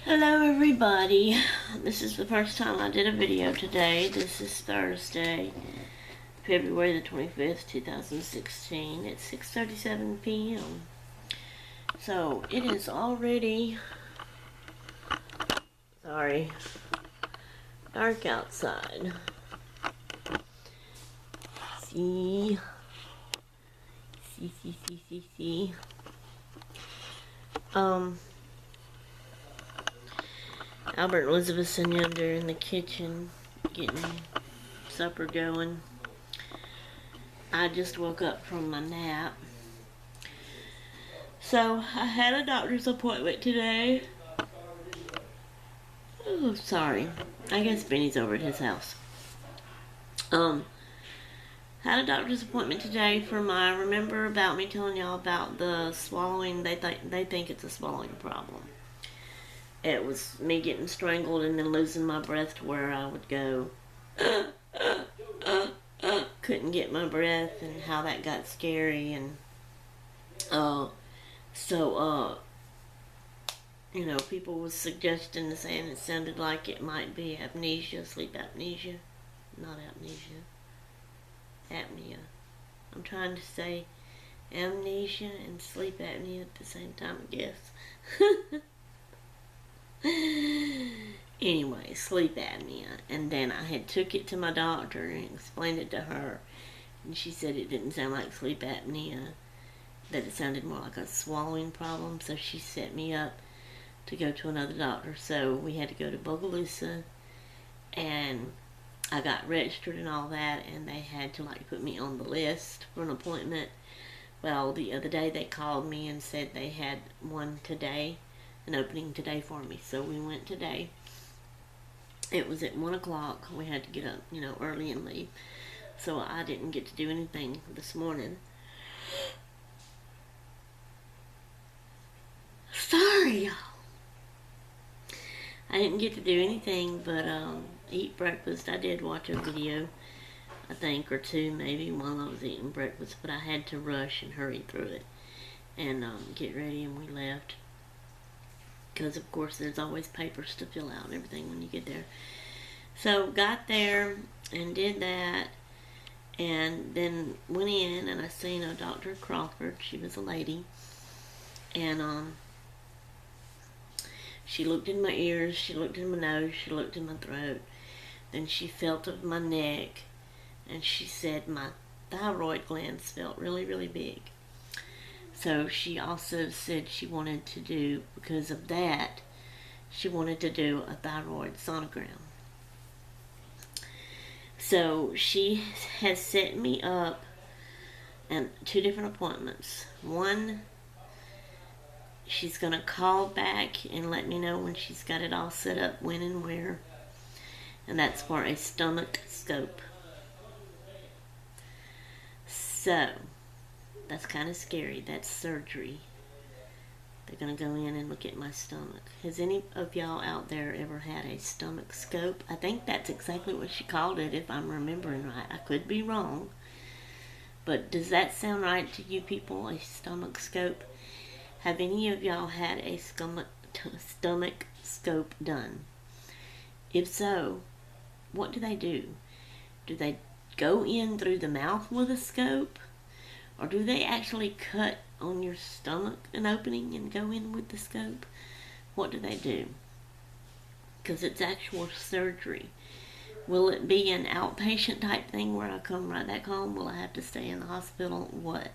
Hello everybody. This is the first time I did a video today. This is Thursday, February the 25th, 2016. It's 6:37 p.m. So it is already, dark outside. See. Albert and Elizabeth sitting yonder in the kitchen getting supper going. I just woke up from my nap. So I had a doctor's appointment today. Oh, sorry. I guess Benny's over at his house. Had a doctor's appointment today for my, remember about me telling y'all about the swallowing, they think it's a swallowing problem. It was me getting strangled and then losing my breath to where I would go, couldn't get my breath, and how that got scary. And people was suggesting and saying it sounded like it might be amnesia, sleep apnesia, not amnesia, apnea. I'm trying to say amnesia and sleep apnea at the same time, I guess. Anyway, sleep apnea. And then I had took it to my doctor and explained it to her, and she said it didn't sound like sleep apnea, that it sounded more like a swallowing problem. So she set me up to go to another doctor. So we had to go to Bogalusa, and I got registered and all that, and they had to put me on the list for an appointment. Well, the other day they called me and said they had one today, an opening today for me. So we went today. It was at 1 o'clock. We had to get up, early and leave. So I didn't get to do anything this morning. Sorry, y'all. I didn't get to do anything but eat breakfast. I did watch a video, I think, or two maybe, while I was eating breakfast, but I had to rush and hurry through it and get ready, and we left. Because, of course, there's always papers to fill out and everything when you get there. So, got there and did that, and then went in, and I seen a Dr. Crawford. She was a lady, and she looked in my ears, she looked in my nose, she looked in my throat. Then she felt of my neck, and she said my thyroid glands felt really, really big. So she also said she wanted to do, because of that, she wanted to do a thyroid sonogram. So she has set me up and 2 different appointments. One, she's going to call back and let me know when she's got it all set up, when and where. And that's for a stomach scope. So that's kind of scary. That's surgery. They're going to go in and look at my stomach. Has any of y'all out there ever had a stomach scope? I think that's exactly what she called it, if I'm remembering right. I could be wrong. But does that sound right to you people, a stomach scope? Have any of y'all had a stomach scope done? If so, what do they do? Do they go in through the mouth with a scope? Or do they actually cut on your stomach an opening and go in with the scope? What do they do? Because it's actual surgery. Will it be an outpatient type thing where I come right back home? Will I have to stay in the hospital? What?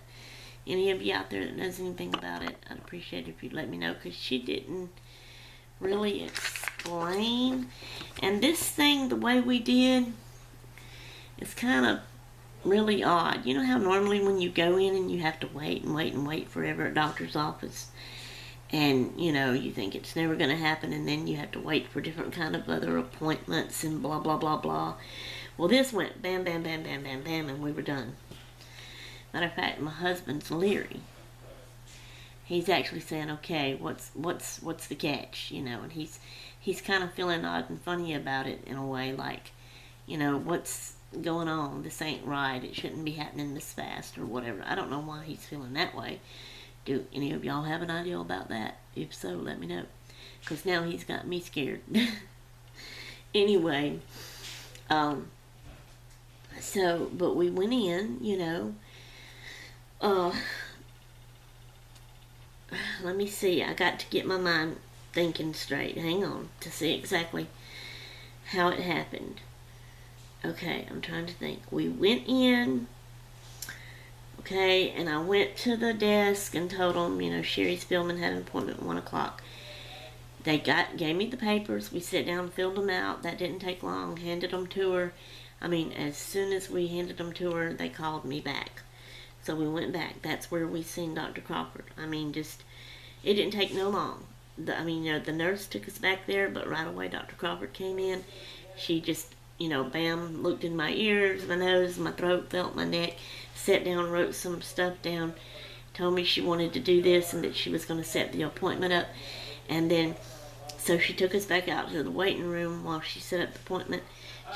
Any of you out there that knows anything about it, I'd appreciate it if you'd let me know, because she didn't really explain. And this thing, the way we did, it's kind of really odd. You know how normally when you go in and you have to wait and wait and wait forever at a doctor's office, and you think it's never going to happen, and then you have to wait for different kind of other appointments and blah blah blah blah. Well, this went bam bam bam bam bam bam, and we were done. Matter of fact, my husband's leery. He's actually saying, okay, what's the catch, and he's kind of feeling odd and funny about it in a way, like, what's going on? This ain't right. It shouldn't be happening this fast or whatever. I don't know why he's feeling that way. Do any of y'all have an idea about that? If so, let me know. Because now he's got me scared. Anyway, so, but we went in, you know. Let me see. I got to get my mind thinking straight. Hang on to see exactly how it happened. Okay, I'm trying to think. We went in, okay, and I went to the desk and told them, you know, Sherry Spillman had an appointment at 1 o'clock. They gave me the papers. We sat down, filled them out. That didn't take long. Handed them to her. I mean, as soon as we handed them to her, they called me back. So we went back. That's where we seen Dr. Crawford. I mean, just, it didn't take no long. You know, the nurse took us back there, but right away Dr. Crawford came in. She just, you know, bam, looked in my ears, my nose, my throat, felt my neck, sat down, wrote some stuff down, told me she wanted to do this and that she was going to set the appointment up. And then, so she took us back out to the waiting room while she set up the appointment.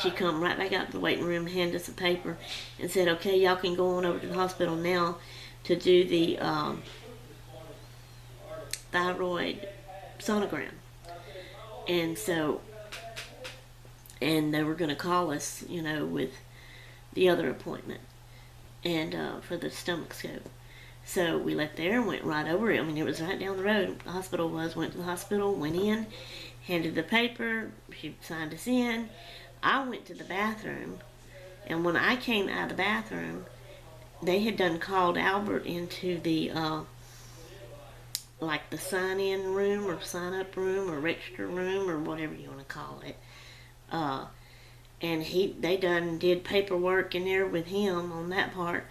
She come right back out to the waiting room, handed us a paper, and said, okay, y'all can go on over to the hospital now to do the thyroid sonogram. And so, and they were going to call us, you know, with the other appointment and for the stomach scope. So we left there and went right over it. I mean, it was right down the road. The hospital was. Went to the hospital, went in, handed the paper. She signed us in. I went to the bathroom, and when I came out of the bathroom, they had done called Albert into the like the sign-in room or sign-up room or register room or whatever you want to call it. And they done did paperwork in there with him on that part.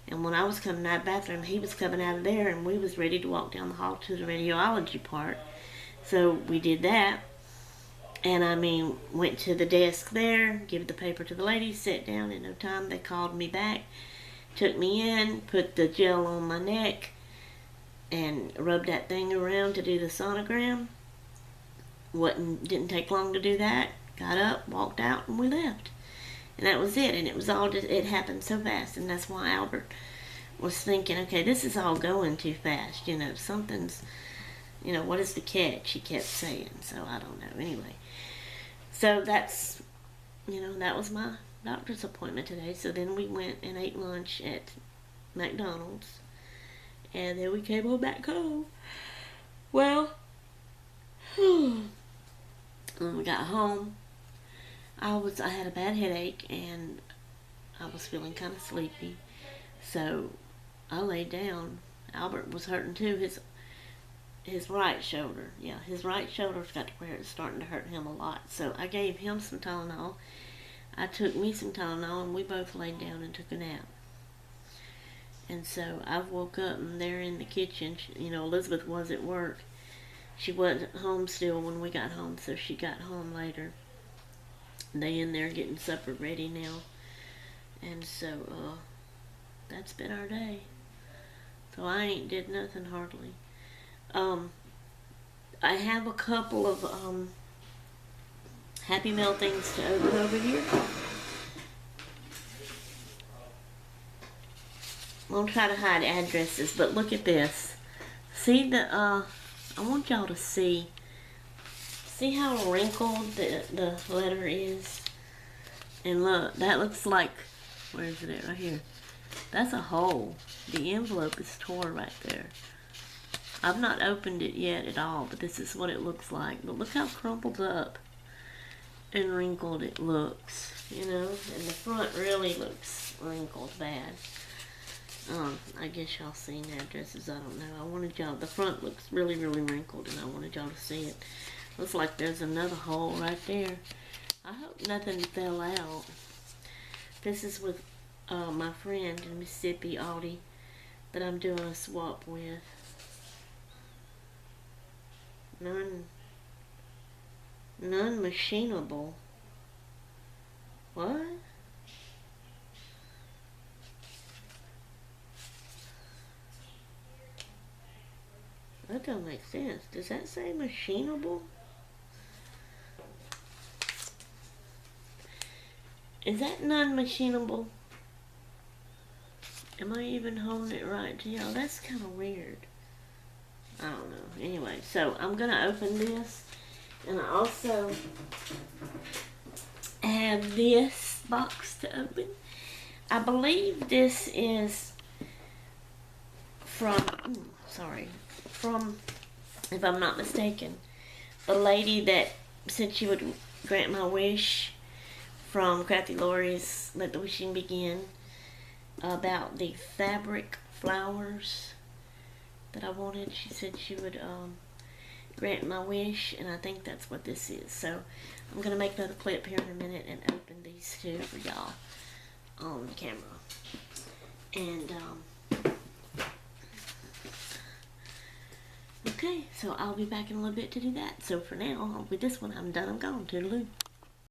And when I was coming out of the bathroom, he was coming out of there, and we was ready to walk down the hall to the radiology part. So we did that. And I mean, went to the desk there, give the paper to the lady, sat down. In no time, they called me back, took me in, put the gel on my neck, and rubbed that thing around to do the sonogram. Didn't take long to do that. Got up, walked out, and we left. And that was it. And it was all just, it happened so fast. And that's why Albert was thinking, okay, this is all going too fast. You know, something's, you know, what is the catch? He kept saying. So I don't know. Anyway. So that's, you know, that was my doctor's appointment today. So then we went and ate lunch at McDonald's. And then we came on back home. Well, when we got home, I had a bad headache and I was feeling kind of sleepy. So I laid down. Albert was hurting too. His right shoulder. Yeah, his right shoulder's got to where it's starting to hurt him a lot. So I gave him some Tylenol. I took me some Tylenol, and we both laid down and took a nap. And so I woke up, and there in the kitchen, you know, Elizabeth was at work. She wasn't home still when we got home, so she got home later. They in there getting supper ready now. And so that's been our day. So I ain't did nothing hardly. I have a couple of Happy Meal things to open over here. I'm going to try to hide addresses, but look at this. See the, I want y'all to see how wrinkled the letter is? And look, that looks like, where is it at? Right here. That's a hole. The envelope is tore right there. I've not opened it yet at all, but this is what it looks like. But look how crumpled up and wrinkled it looks, you know? And the front really looks wrinkled bad. I guess y'all seen addresses, I don't know. I wanted y'all, the front looks really, really wrinkled, and I wanted y'all to see it. Looks like there's another hole right there. I hope nothing fell out. This is with my friend in Mississippi, Audie, that I'm doing a swap with. Non-machinable. What? That don't make sense. Does that say machinable? Is that non-machinable? Am I even holding it right to y'all? That's kind of weird. I don't know. Anyway, so I'm gonna open this, and I also have this box to open. I believe this is from, from, if I'm not mistaken, the lady that said she would grant my wish from Crafty Lori's Let the Wishing Begin about the fabric flowers that I wanted. She said she would grant my wish, and I think that's what this is. So I'm going to make another clip here in a minute and open these two for y'all on the camera. And okay, so I'll be back in a little bit to do that. So for now, with this one, I'm done. I'm gone. Toodaloo.